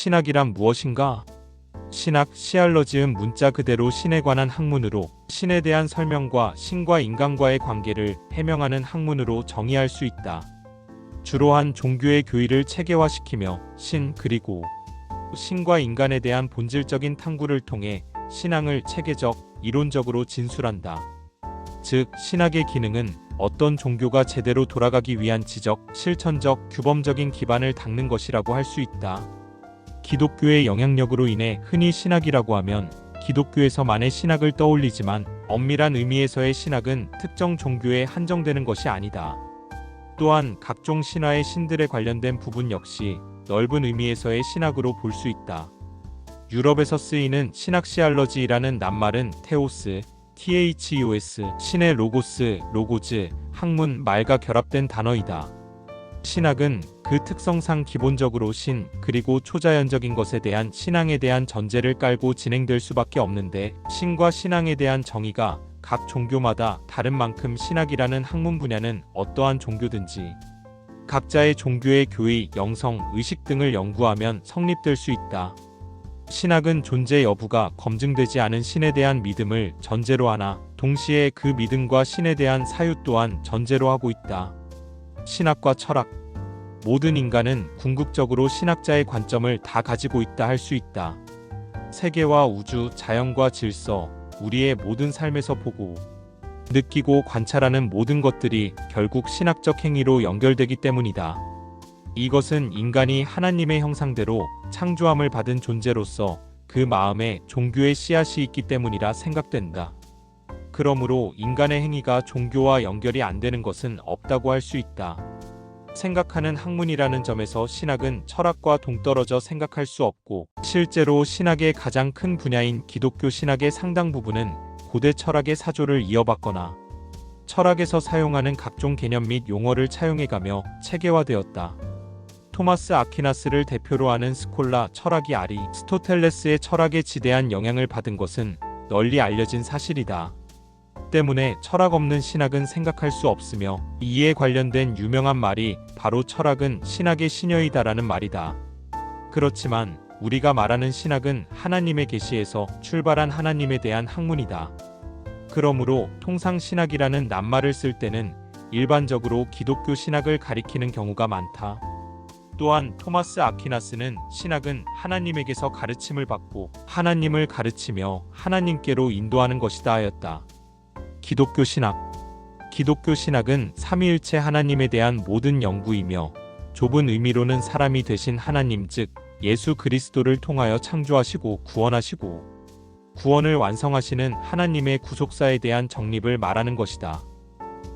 신학이란 무엇인가? 신학, 시알러 지은 문자 그대로 신에 관한 학문으로 신에 대한 설명과 신과 인간과의 관계를 해명하는 학문으로 정의할 수 있다. 주로 한 종교의 교의를 체계화시키며 신 그리고 신과 인간에 대한 본질적인 탐구를 통해 신앙을 체계적, 이론적으로 진술한다. 즉, 신학의 기능은 어떤 종교가 제대로 돌아가기 위한 지적, 실천적, 규범적인 기반을 닦는 것이라고 할 수 있다. 기독교의 영향력으로 인해 흔히 신학이라고 하면 기독교에서만의 신학을 떠올리지만 엄밀한 의미에서의 신학은 특정 종교에 한정되는 것이 아니다. 또한 각종 신화의 신들에 관련된 부분 역시 넓은 의미에서의 신학으로 볼 수 있다. 유럽에서 쓰이는 신학시알러지라는 낱말은 테오스, THOS, 신의 로고스, 로고즈, 학문, 말과 결합된 단어이다. 신학은 그 특성상 기본적으로 신, 그리고 초자연적인 것에 대한 신앙에 대한 전제를 깔고 진행될 수밖에 없는데, 신과 신앙에 대한 정의가 각 종교마다 다른 만큼 신학이라는 학문 분야는 어떠한 종교든지 각자의 종교의 교의, 영성, 의식 등을 연구하면 성립될 수 있다. 신학은 존재 여부가 검증되지 않은 신에 대한 믿음을 전제로 하나 동시에 그 믿음과 신에 대한 사유 또한 전제로 하고 있다. 신학과 철학. 모든 인간은 궁극적으로 신학자의 관점을 다 가지고 있다 할 수 있다. 세계와 우주, 자연과 질서, 우리의 모든 삶에서 보고, 느끼고 관찰하는 모든 것들이 결국 신학적 행위로 연결되기 때문이다. 이것은 인간이 하나님의 형상대로 창조함을 받은 존재로서 그 마음에 종교의 씨앗이 있기 때문이라 생각된다. 그러므로 인간의 행위가 종교와 연결이 안 되는 것은 없다고 할 수 있다. 생각하는 학문이라는 점에서 신학은 철학과 동떨어져 생각할 수 없고, 실제로 신학의 가장 큰 분야인 기독교 신학의 상당 부분은 고대 철학의 사조를 이어받거나 철학에서 사용하는 각종 개념 및 용어를 차용해가며 체계화되었다. 토마스 아퀴나스를 대표로 하는 스콜라 철학이 아리스토텔레스의 철학에 지대한 영향을 받은 것은 널리 알려진 사실이다. 때문에 철학 없는 신학은 생각할 수 없으며, 이에 관련된 유명한 말이 바로 철학은 신학의 시녀이다라는 말이다. 그렇지만 우리가 말하는 신학은 하나님의 계시에서 출발한 하나님에 대한 학문이다. 그러므로 통상 신학이라는 낱말을 쓸 때는 일반적으로 기독교 신학을 가리키는 경우가 많다. 또한 토마스 아퀴나스는 신학은 하나님에게서 가르침을 받고 하나님을 가르치며 하나님께로 인도하는 것이다 하였다. 기독교 신학. 기독교 신학은 삼위일체 하나님에 대한 모든 연구이며, 좁은 의미로는 사람이 되신 하나님 즉 예수 그리스도를 통하여 창조하시고 구원하시고 구원을 완성하시는 하나님의 구속사에 대한 정립을 말하는 것이다.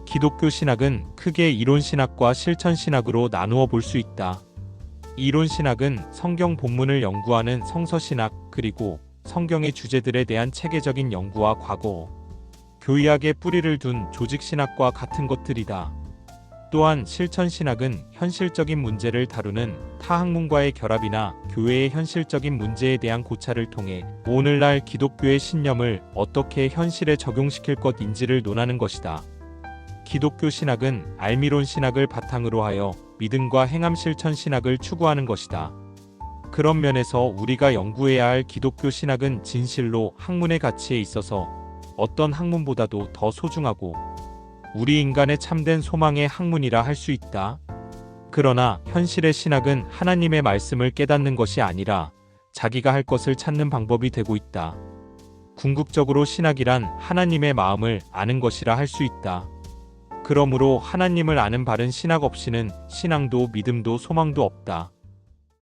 기독교 신학은 크게 이론 신학과 실천 신학으로 나누어 볼 수 있다. 이론 신학은 성경 본문을 연구하는 성서 신학, 그리고 성경의 주제들에 대한 체계적인 연구와 과거, 교의학의 뿌리를 둔 조직 신학과 같은 것들이다. 또한 실천 신학은 현실적인 문제를 다루는 타 학문과의 결합이나 교회의 현실적인 문제에 대한 고찰을 통해 오늘날 기독교의 신념을 어떻게 현실에 적용시킬 것인지를 논하는 것이다. 기독교 신학은 알미론 신학을 바탕으로 하여 믿음과 행함 실천 신학을 추구하는 것이다. 그런 면에서 우리가 연구해야 할 기독교 신학은 진실로 학문의 가치에 있어서 어떤 학문보다도 더 소중하고 우리 인간의 참된 소망의 학문이라 할 수 있다. 그러나 현실의 신학은 하나님의 말씀을 깨닫는 것이 아니라 자기가 할 것을 찾는 방법이 되고 있다. 궁극적으로 신학이란 하나님의 마음을 아는 것이라 할 수 있다. 그러므로 하나님을 아는 바른 신학 없이는 신앙도 믿음도 소망도 없다.